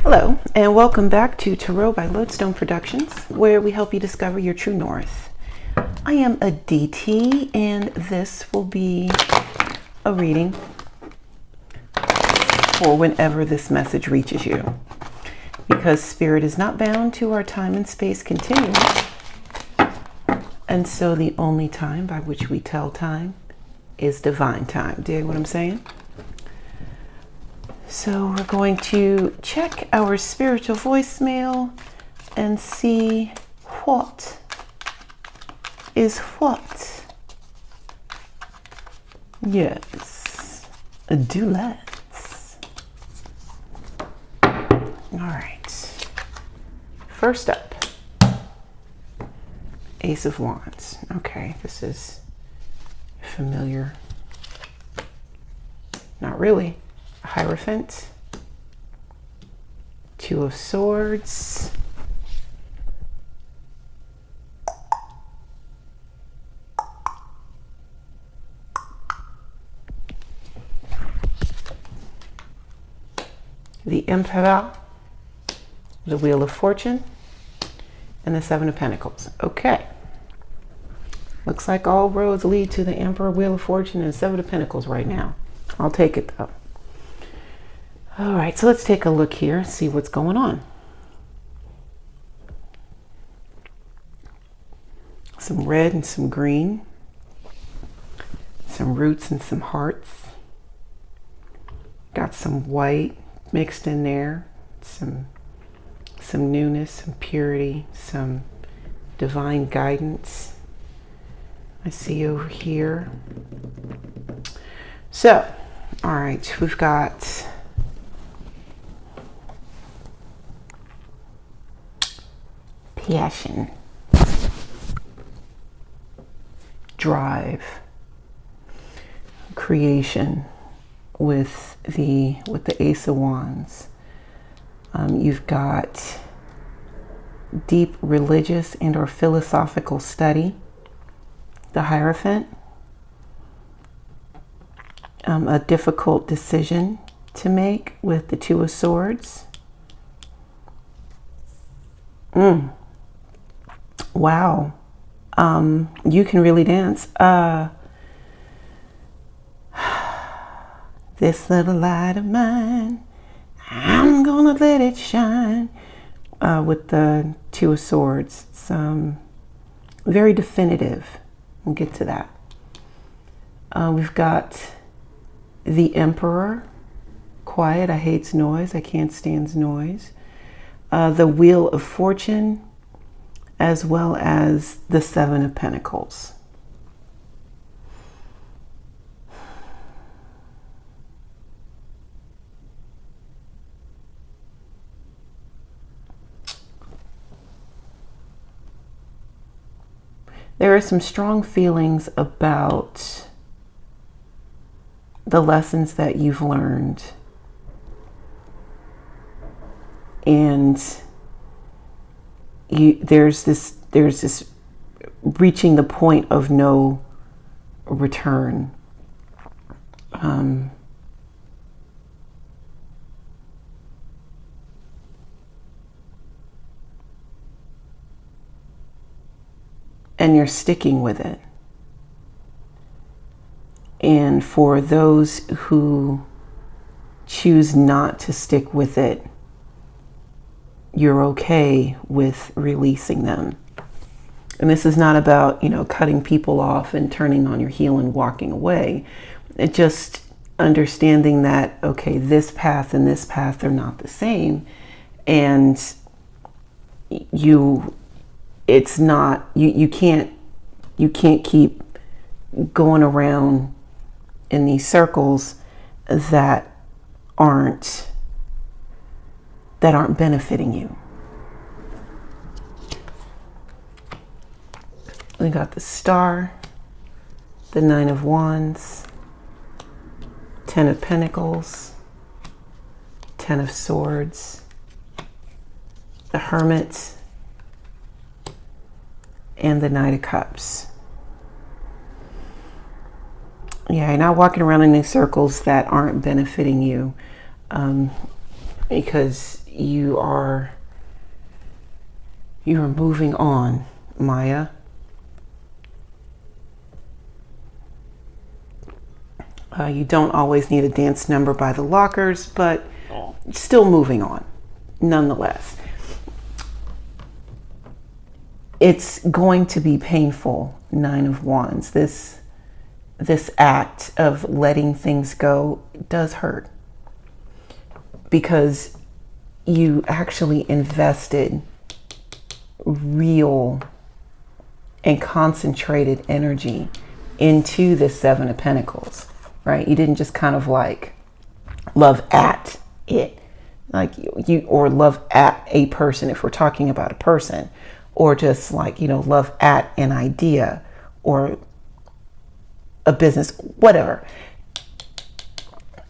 Hello, and welcome back to Tarot by Lodestone Productions, where we help you discover your true north. I am a DT, and this will be a reading for whenever this message reaches you, because Spirit is not bound to our time and space continuum, and so the only time by which we tell time is divine time. Dig what I'm saying? So we're going to check our spiritual voicemail and see what is what. Yes, do let's. All right. First up, Ace of Wands. Okay, this is familiar. Not really. Hierophant, Two of Swords, the Emperor, the Wheel of Fortune, and the Seven of Pentacles. Okay. Looks like all roads lead to the Emperor, Wheel of Fortune, and Seven of Pentacles right now. I'll take it though. All right, so let's take a look here, see what's going on. Some red and some green, some roots and some hearts. Got some white mixed in there, some newness, some purity, some divine guidance. I see over here. So, all right, we've got passion, drive, creation with the Ace of Wands. You've got deep religious and or philosophical study, the Hierophant, a difficult decision to make with the Two of Swords. Wow. You can really dance. This little light of mine, I'm gonna let it shine. With the Two of Swords. It's very definitive. We'll get to that. We've got the Emperor. Quiet. I hates noise. I can't stand noise. The Wheel of Fortune, as well as the Seven of Pentacles. There are some strong feelings about the lessons that you've learned, and there's this reaching the point of no return. And you're sticking with it. And for those who choose not to stick with it, you're okay with releasing them. And this is not about, cutting people off and turning on your heel and walking away. It just understanding that, okay, this path and this path are not the same. And it's not, you can't keep going around in these circles that aren't benefiting you. We got the Star, the Nine of Wands, Ten of Pentacles, Ten of Swords, the Hermit, and the Knight of Cups. Yeah, you're not walking around in these circles that aren't benefiting you. because you're moving on, Maya. You don't always need a dance number by the Lockers, but still moving on nonetheless. It's going to be painful, Nine of Wands. This act of letting things go does hurt, because you actually invested real and concentrated energy into the Seven of Pentacles, right? You didn't just kind of like love at it, like you or love at a person, if we're talking about a person, or just like, love at an idea or a business, whatever.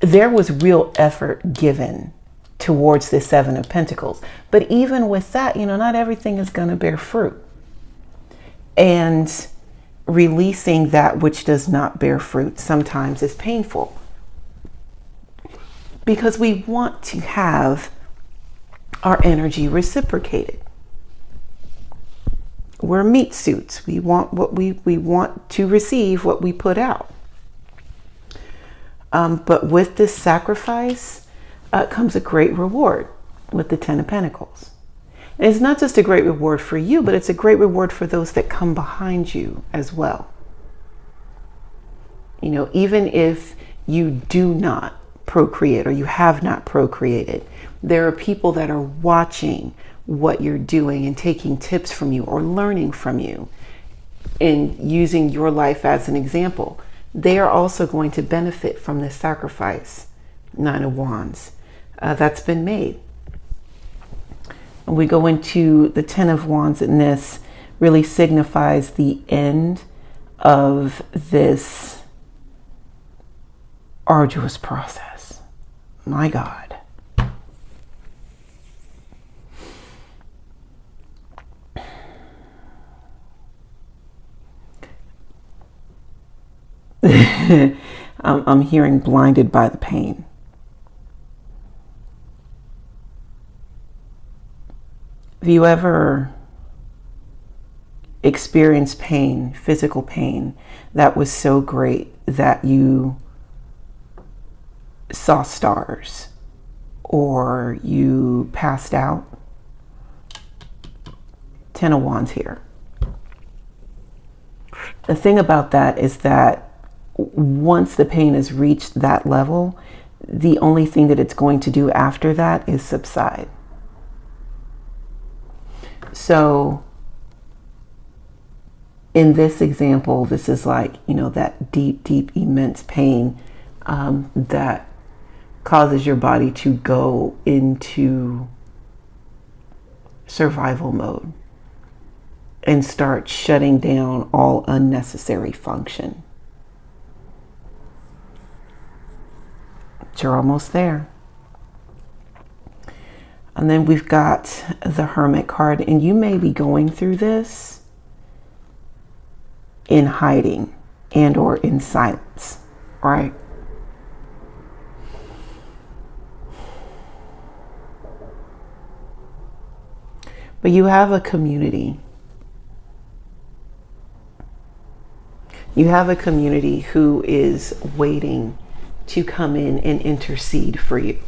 There was real effort given towards the Seven of Pentacles. But even with that, not everything is going to bear fruit. And releasing that which does not bear fruit sometimes is painful, because we want to have our energy reciprocated. We're meat suits. We want we want to receive what we put out. But with this sacrifice comes a great reward with the Ten of Pentacles. And it's not just a great reward for you, but it's a great reward for those that come behind you as well. Even if you do not procreate or you have not procreated, there are people that are watching what you're doing and taking tips from you or learning from you and using your life as an example. They are also going to benefit from this sacrifice, Nine of Wands, that's been made. We go into the Ten of Wands, and this really signifies the end of this arduous process. My God. I'm hearing blinded by the pain. Have you ever experienced pain, physical pain, that was so great that you saw stars or you passed out? Ten of Wands here. The thing about that is that once the pain has reached that level, the only thing that it's going to do after that is subside. So in this example, this is like, that deep, deep, immense pain that causes your body to go into survival mode and start shutting down all unnecessary function. But you're almost there. And then we've got the Hermit card, and you may be going through this in hiding and or in silence, right? But you have a community. You have a community who is waiting to come in and intercede for you.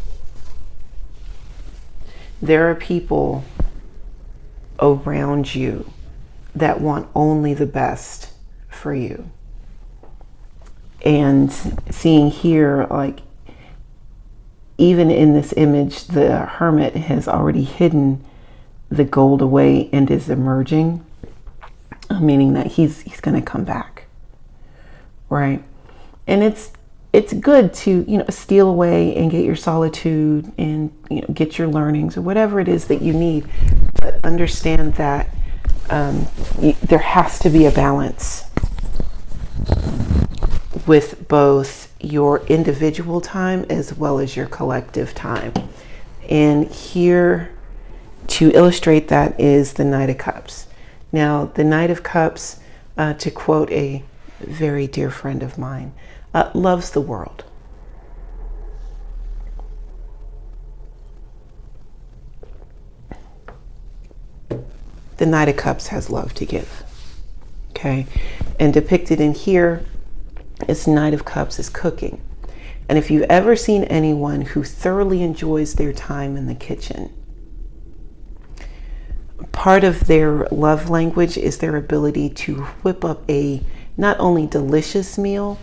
There are people around you that want only the best for you. And seeing here, like, even in this image, the Hermit has already hidden the gold away and is emerging, meaning that he's going to come back, right? And it's good to, steal away and get your solitude and, get your learnings or whatever it is that you need. But understand that there has to be a balance with both your individual time as well as your collective time. And here to illustrate that is the Knight of Cups. Now, the Knight of Cups, to quote a very dear friend of mine, loves the world. the Knight of Cups has love to give. Okay, and depicted in here, it's Knight of Cups is cooking. And if you've ever seen anyone who thoroughly enjoys their time in the kitchen, part of their love language is their ability to whip up a not only a delicious meal,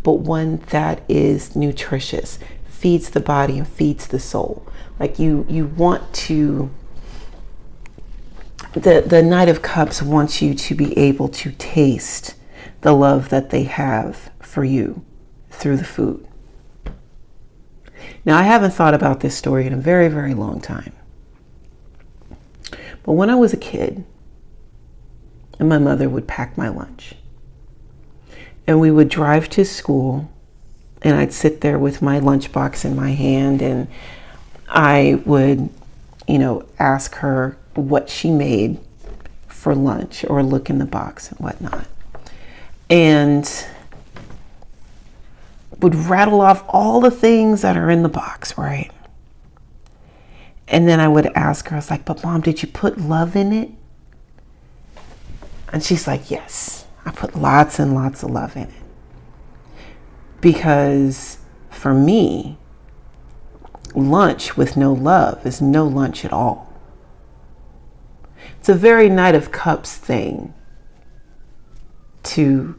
but one that is nutritious, feeds the body and feeds the soul. Like you want to, the Knight of Cups wants you to be able to taste the love that they have for you through the food. Now, I haven't thought about this story in a very, very long time. But when I was a kid, and my mother would pack my lunch, and we would drive to school, and I'd sit there with my lunchbox in my hand, and I would, ask her what she made for lunch or look in the box and whatnot. And would rattle off all the things that are in the box, right? And then I would ask her, I was like, but Mom, did you put love in it? And she's like, yes, I put lots and lots of love in it. Because for me, lunch with no love is no lunch at all. It's a very Knight of Cups thing to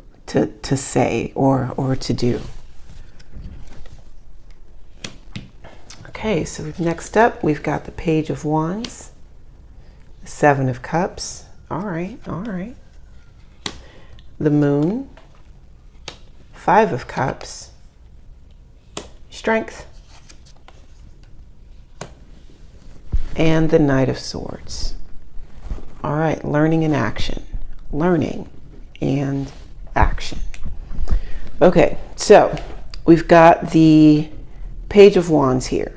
say or to do. Okay, so next up, we've got the Page of Wands, the Seven of Cups. All right. The Moon, Five of Cups, Strength, and the Knight of Swords. All right, learning and action. Learning and action. Okay, so we've got the Page of Wands here.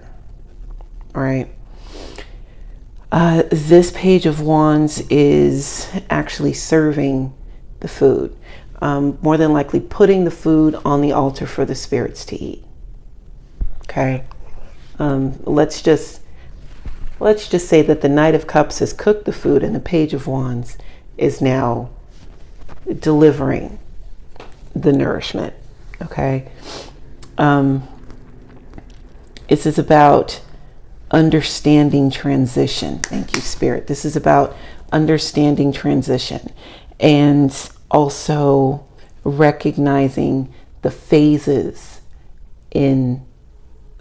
All right. This Page of Wands is actually serving the food. More than likely putting the food on the altar for the spirits to eat. Okay. Let's just say that the Knight of Cups has cooked the food and the Page of Wands is now delivering the nourishment. Okay. This is about understanding transition. Thank you, Spirit. This is about understanding transition and also recognizing the phases in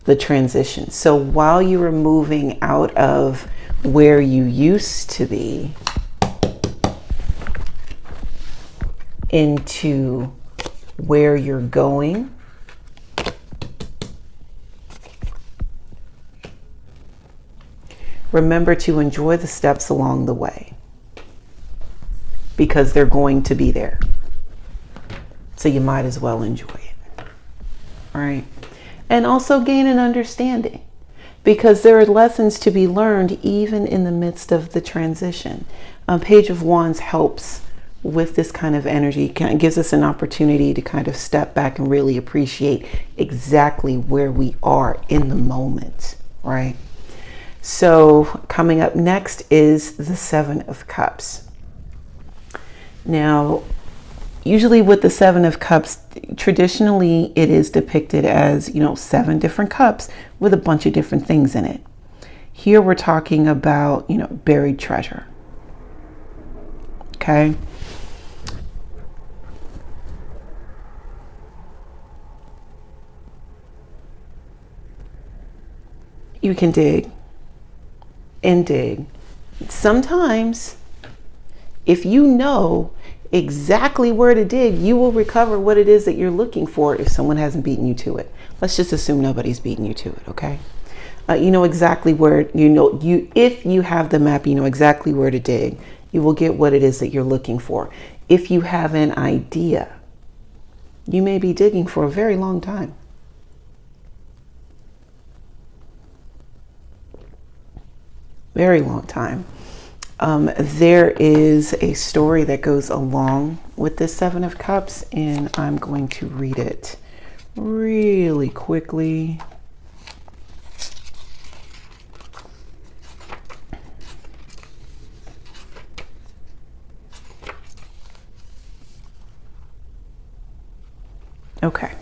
the transition. So while you are moving out of where you used to be into where you're going, remember to enjoy the steps along the way because they're going to be there. So you might as well enjoy it. All right. And also gain an understanding because there are lessons to be learned even in the midst of the transition. Page of Wands helps with this kind of energy. It gives us an opportunity to kind of step back and really appreciate exactly where we are in the moment, right? So coming up next is the Seven of Cups. Now, usually with the Seven of Cups, traditionally it is depicted as, 7 different cups with a bunch of different things in it. Here we're talking about, buried treasure. Okay. You can dig and dig. Sometimes, if you know exactly where to dig, you will recover what it is that you're looking for if someone hasn't beaten you to it. Let's just assume nobody's beaten you to it, okay? You know exactly where, if you have the map, you know exactly where to dig. You will get what it is that you're looking for. If you have an idea, you may be digging for a very long time. Very long time. There is a story that goes along with this Seven of Cups, and I'm going to read it really quickly. Okay.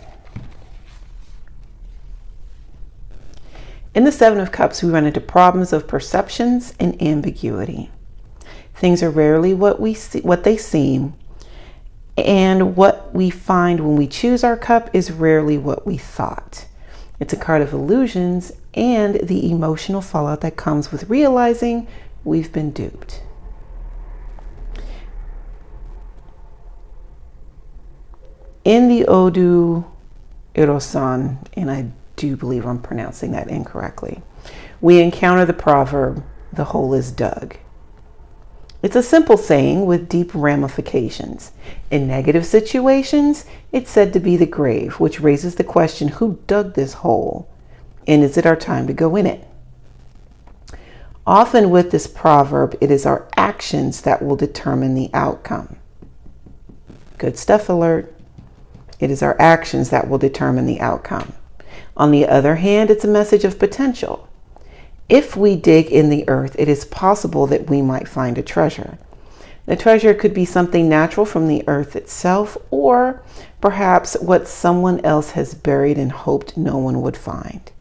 In the Seven of Cups, we run into problems of perceptions and ambiguity. Things are rarely what they seem, and what we find when we choose our cup is rarely what we thought. It's a card of illusions and the emotional fallout that comes with realizing we've been duped. In the Odu Irosan, and I do believe I'm pronouncing that incorrectly, we encounter the proverb, "The hole is dug." It's a simple saying with deep ramifications. In negative situations, it's said to be the grave, which raises the question, who dug this hole? And is it our time to go in it? Often with this proverb, it is our actions that will determine the outcome. Good stuff alert. It is our actions that will determine the outcome. On the other hand, it's a message of potential. If we dig in the earth, it is possible that we might find a treasure. The treasure could be something natural from the earth itself, or perhaps what someone else has buried and hoped no one would find.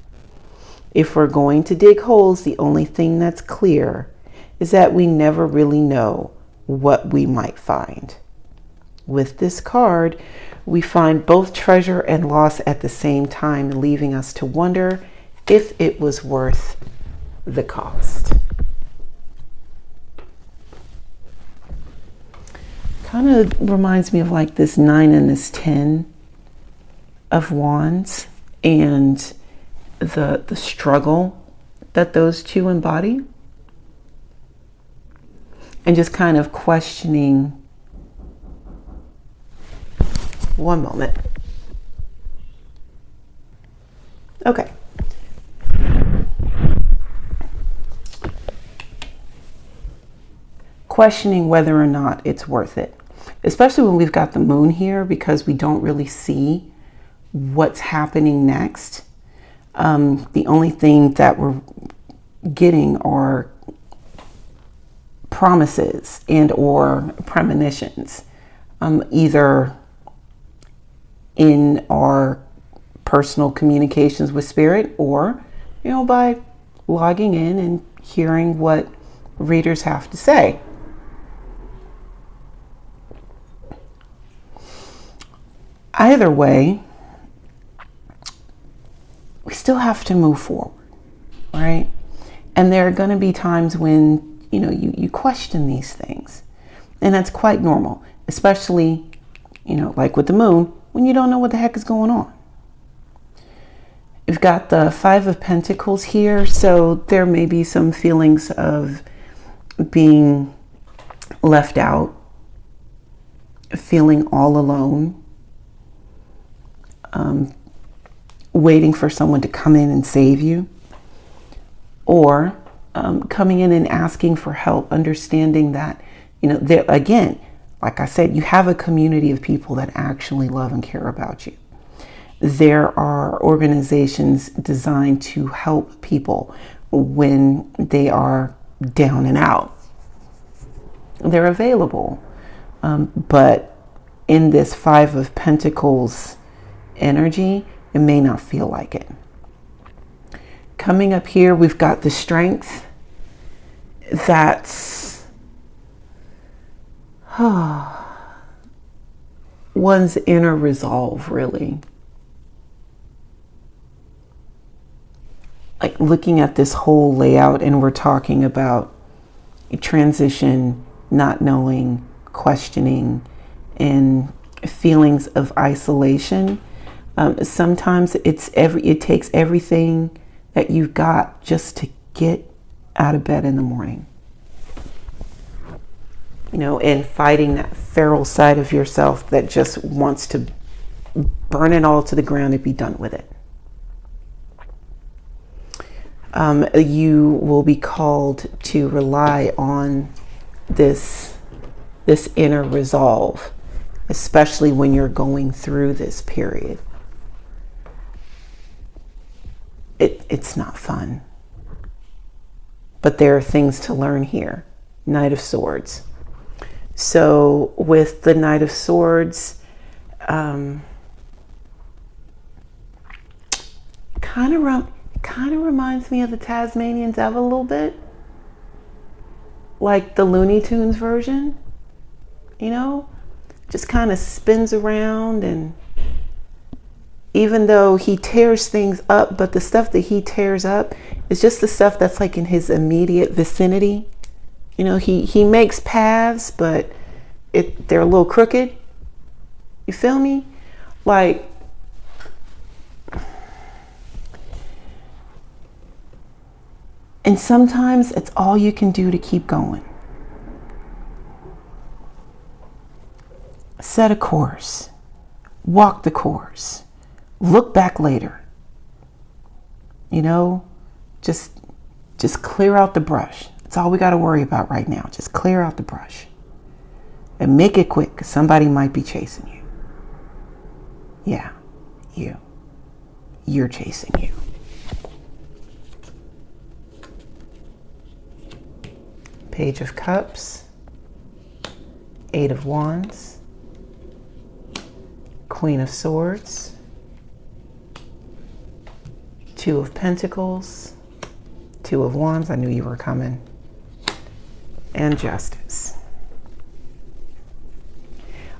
If we're going to dig holes, the only thing that's clear is that we never really know what we might find. With this card, we find both treasure and loss at the same time, leaving us to wonder if it was worth the cost. Kind of reminds me of like this 9 and this 10 of Wands and the struggle that those two embody, and just kind of questioning. One moment. Okay. Questioning whether or not it's worth it, especially when we've got the moon here, because we don't really see what's happening next. The only thing that we're getting are promises and or premonitions, either in our personal communications with spirit, or by logging in and hearing what readers have to say. Either way, we still have to move forward, right? And there are going to be times when you question these things, and that's quite normal, especially like with the moon, when you don't know what the heck is going on. We've got the Five of Pentacles here, so there may be some feelings of being left out, feeling all alone, waiting for someone to come in and save you, or coming in and asking for help, understanding that, there again, like I said, you have a community of people that actually love and care about you. There are organizations designed to help people when they are down and out. They're available. But in this Five of Pentacles energy, it may not feel like it. Coming up here, we've got the Strength. That's one's inner resolve, really. Like looking at this whole layout, and we're talking about a transition, not knowing, questioning, and feelings of isolation. Sometimes it takes everything that you've got just to get out of bed in the morning. And fighting that feral side of yourself that just wants to burn it all to the ground and be done with it. You will be called to rely on this inner resolve, especially when you're going through this period. It's not fun, but there are things to learn here. Knight of Swords. So with the Knight of Swords, kind of reminds me of the Tasmanian Devil a little bit, like the Looney Tunes version, you know, just kind of spins around, and even though he tears things up, but the stuff that he tears up is just the stuff that's like in his immediate vicinity. You know, he makes paths, but they're a little crooked. You feel me? Like, and sometimes it's all you can do to keep going. Set a course, walk the course, look back later. You know, just clear out the brush. That's all we got to worry about right now. Just clear out the brush and make it quick, because somebody might be chasing you. Yeah, you're chasing you. Page of Cups, Eight of Wands, Queen of Swords, Two of Pentacles, Two of Wands, I knew you were coming, and Justice.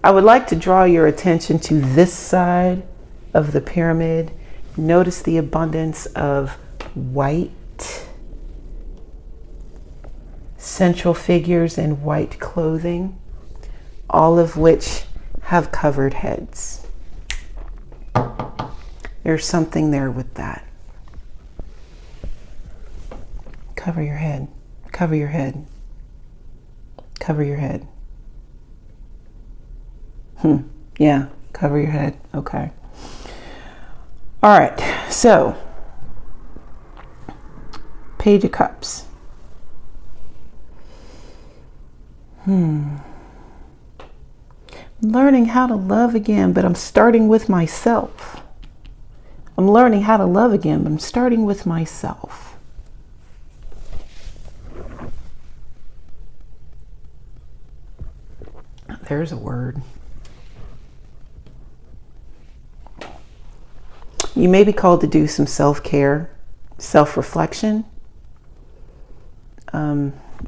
I would like to draw your attention to this side of the pyramid. Notice the abundance of white central figures in white clothing, all of which have covered heads. There's something there with that. Cover your head, cover your head, cover your head. Yeah, cover your head. Okay. All right, so Page of Cups. I'm learning how to love again, but I'm starting with myself. I'm learning how to love again, but I'm starting with myself. There's a word. You may be called to do some self-care, self-reflection.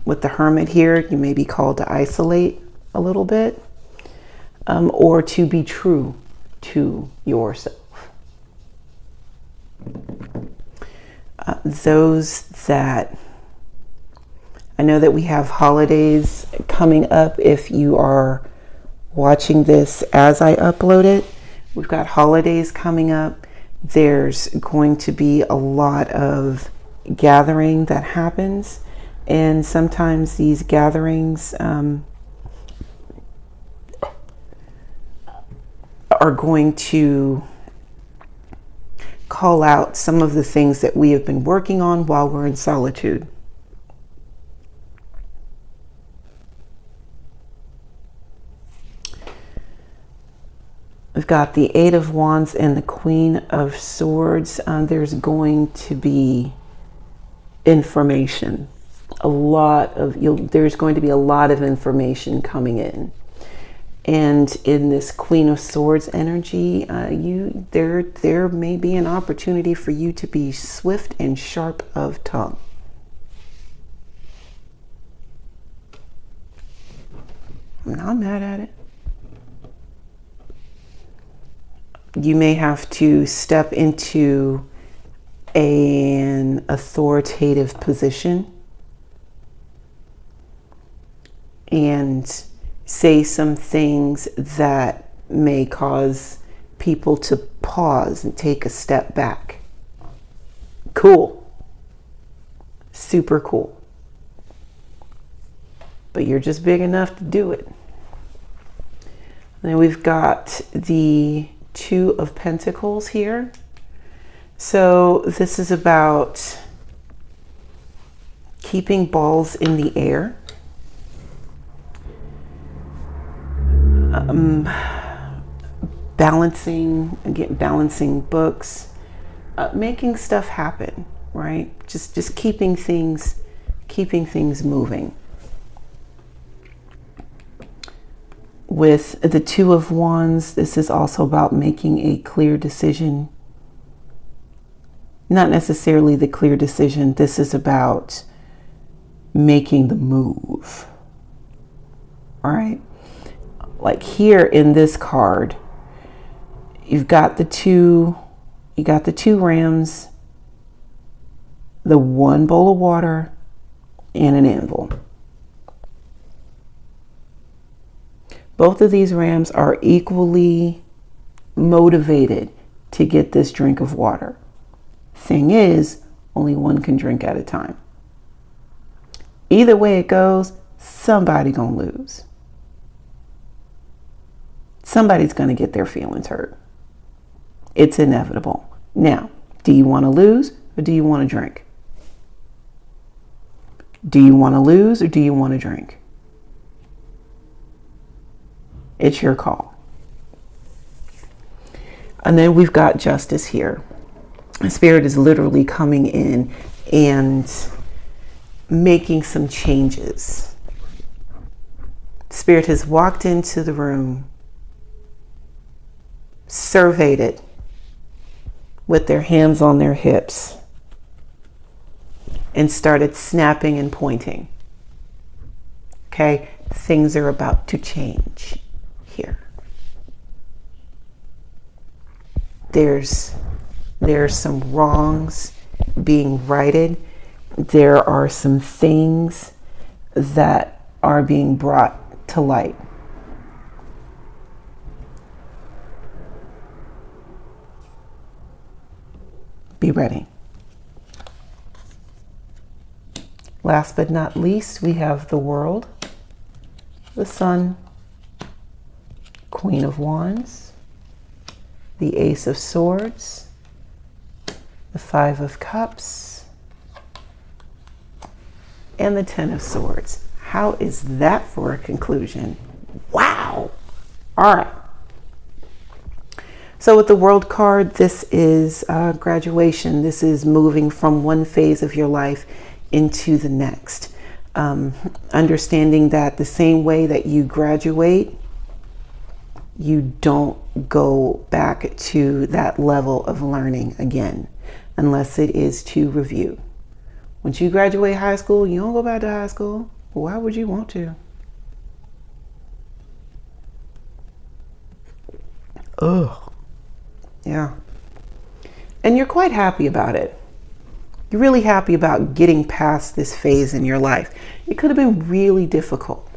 With the Hermit here, you may be called to isolate a little bit, or to be true to yourself. Those that, I know that we have holidays coming up. If you are watching this as I upload it, we've got holidays coming up. There's going to be a lot of gathering that happens, and sometimes these gatherings are going to call out some of the things that we have been working on while we're in solitude. We've got the Eight of Wands and the Queen of Swords. There's going to be information. There's going to be a lot of information coming in. And in this Queen of Swords energy, there may be an opportunity for you to be swift and sharp of tongue. I'm not mad at it. You may have to step into an authoritative position and say some things that may cause people to pause and take a step back. Cool. Super cool. But you're just big enough to do it. Then we've got the Two of Pentacles here. So this is about keeping balls in the air. Balancing books, making stuff happen, right? Just keeping things moving. With the Two of Wands, this is also about making a clear decision not necessarily the clear decision. This is about making the move. All right. Like here in this card, you've got the two rams, the one bowl of water, and an anvil. Both of these rams are equally motivated to get this drink of water. Thing is, only one can drink at a time. Either way it goes, somebody gonna lose. Somebody's gonna get their feelings hurt. It's inevitable. Now, do you want to lose or do you want to drink? Do you want to lose or do you want to drink? It's your call. And then we've got justice here. The Spirit is literally coming in and making some changes. Spirit has walked into the room, surveyed it with their hands on their hips, and started snapping and pointing. Okay, things are about to change here. There's some wrongs being righted. There are some things that are being brought to light. Be ready. Last but not least, we have the World, the Sun, Queen of Wands, the Ace of Swords, the Five of Cups, and the Ten of Swords. How is that for a conclusion? Wow. All right. So with the World card, this is graduation. This is moving from one phase of your life into the next. Understanding that the same way that you graduate, you don't go back to that level of learning again, unless it is to review. Once you graduate high school, you don't go back to high school. Why would you want to? Ugh. Yeah. And you're quite happy about it. You're really happy about getting past this phase in your life. It could have been really difficult.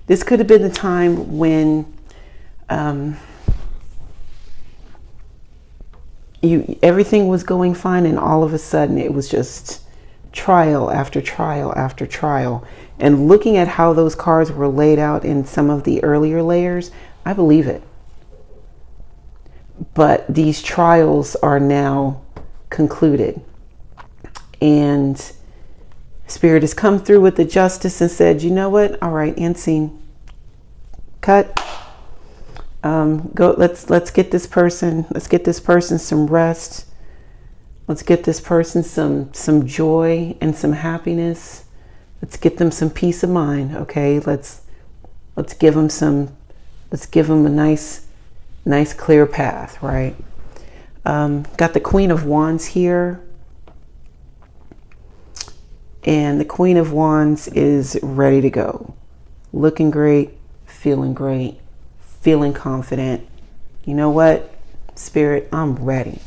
This could have been the time when everything was going fine, and all of a sudden it was just trial after trial after trial. And looking at how those cards were laid out in some of the earlier layers, I believe it. But these trials are now concluded, and Spirit has come through with the justice and said, you know what? All right, end scene. Cut. Go. Let's get this person. Let's get this person some rest. Let's get this person some joy and some happiness. Let's get them some peace of mind. Okay. Let's give them a nice clear path, right? Got the Queen of Wands here. And the Queen of Wands is ready to go. Looking great, feeling confident. You know what, Spirit, I'm ready.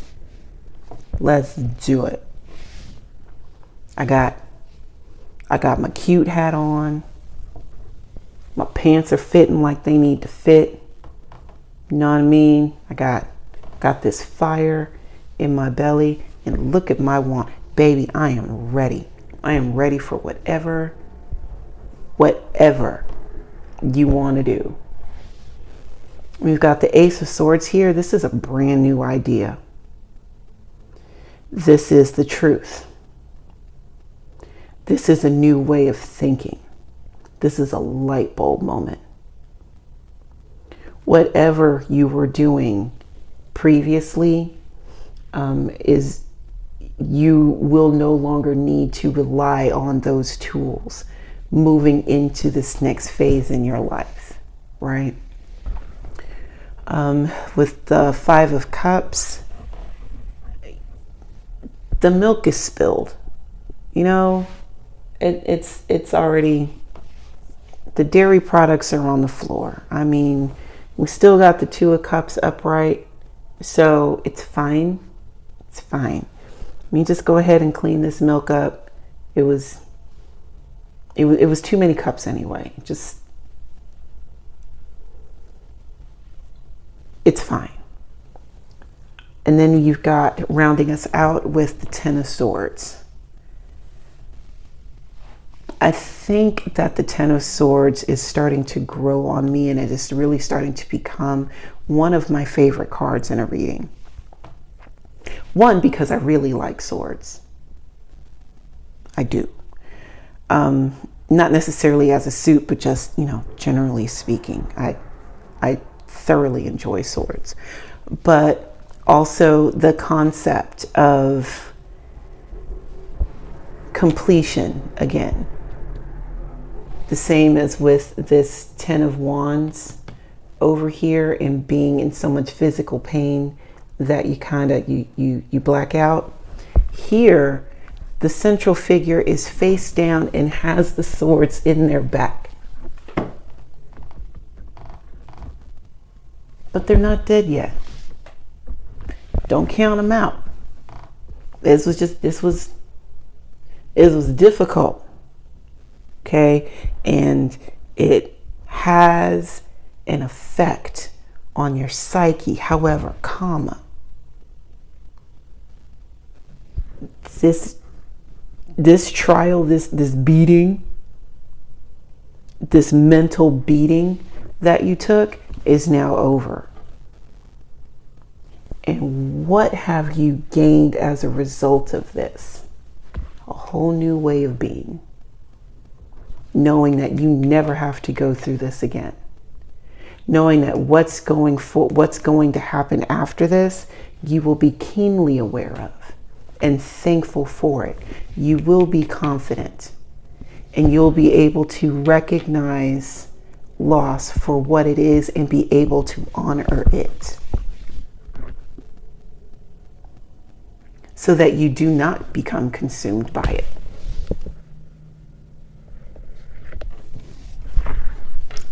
Let's do it. I got my cute hat on. My pants are fitting like they need to fit. You know what I mean? I got this fire in my belly, and look at my wand. Baby, I am ready. I am ready for whatever you want to do. We've got the Ace of Swords here. This is a brand new idea. This is the truth. This is a new way of thinking. This is a light bulb moment. Whatever you were doing previously you will no longer need to rely on those tools moving into this next phase in your life, right? With the Five of Cups, the milk is spilled. You know, it's already, the dairy products are on the floor. I mean, we still got the 2 of Cups upright, so it's fine. It's fine. Let me just go ahead and clean this milk up. It was too many cups anyway. Just, it's fine. And then you've got rounding us out with the 10 of Swords. I think that the 10 of Swords is starting to grow on me, and it is really starting to become one of my favorite cards in a reading. One, because I really like swords. I do. Not necessarily as a suit, but just, you know, generally speaking, I thoroughly enjoy swords. But also the concept of completion again. The same as with this 10 of Wands over here, and being in so much physical pain that you kind of, you black out. Here, the central figure is face down and has the swords in their back. But they're not dead yet. Don't count them out. This was difficult. Okay, and it has an effect on your psyche. However, this trial, this beating, this mental beating that you took is now over. And what have you gained as a result of this? A whole new way of being. Knowing that you never have to go through this again. Knowing that what's going to happen after this, you will be keenly aware of and thankful for it. You will be confident, and you'll be able to recognize loss for what it is and be able to honor it, so that you do not become consumed by it.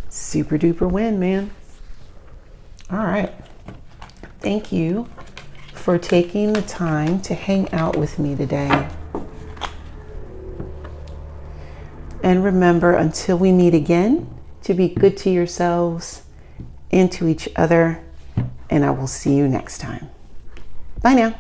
Super duper win, man. All right. Thank you for taking the time to hang out with me today. And remember, until we meet again, to be good to yourselves and to each other. And I will see you next time. Bye now.